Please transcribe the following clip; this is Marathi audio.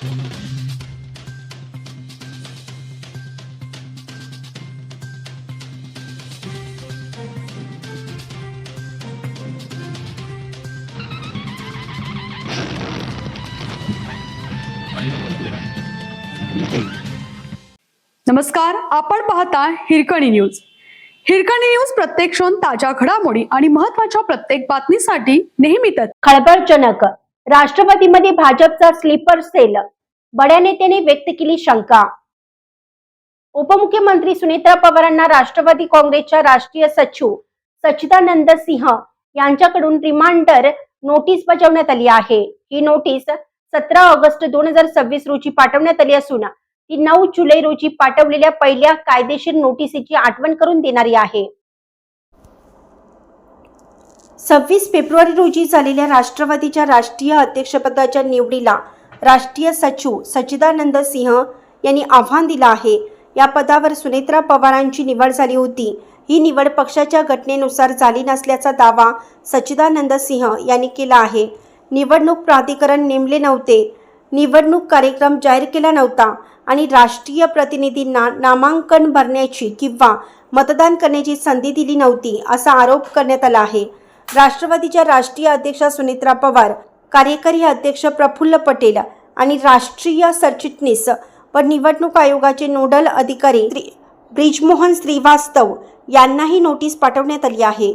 नमस्कार, आपण पाहता हिरकणी न्यूज. हिरकणी न्यूज प्रत्येक क्षण ताज्या घडामोडी आणि महत्त्वाच्या प्रत्येक बातमीसाठी नेहमीच खळबळजनक. राष्ट्रवादीमध्ये भाजपचा स्लीपर सेल, बड्या नेत्याने व्यक्त केली शंका. उपमुख्यमंत्री सुनेत्रा पवारांना राष्ट्रवादी काँग्रेसच्या राष्ट्रीय सचिव सच्चिदानंद सिंह यांच्याकडून रिमांडर नोटीस बजावण्यात आली आहे. ही नोटीस 17 ऑगस्ट 2026 रोजी पाठवण्यात आली असून ती 9 जुलै रोजी पाठवलेल्या पहिल्या कायदेशीर नोटीसीची आठवण करून देणारी आहे. 26 फेब्रुवारी रोजी झालेल्या राष्ट्रवादीच्या राष्ट्रीय अध्यक्षपदाच्या निवडीला राष्ट्रीय सचिव सच्चिदानंद सिंह यांनी आव्हान दिलं आहे. या पदावर सुनेत्रा पवारांची निवड झाली होती. ही निवड पक्षाच्या घटनेनुसार झाली नसल्याचा दावा सच्चिदानंद सिंह यांनी केला आहे. निवडणूक प्राधिकरण नेमले नव्हते, निवडणूक कार्यक्रम जाहीर केला नव्हता आणि राष्ट्रीय प्रतिनिधींना नामांकन भरण्याची किंवा मतदान करण्याची संधी दिली नव्हती असा आरोप करण्यात आला आहे. राष्ट्रवादीच्या राष्ट्रीय अध्यक्षा सुनेत्रा पवार, कार्यकारी अध्यक्ष प्रफुल्ल पटेल आणि राष्ट्रीय सरचिटणीस व निवडणूक आयोगाचे नोडल अधिकारी ब्रिजमोहन श्रीवास्तव यांनाही नोटीस पाठवण्यात आली आहे.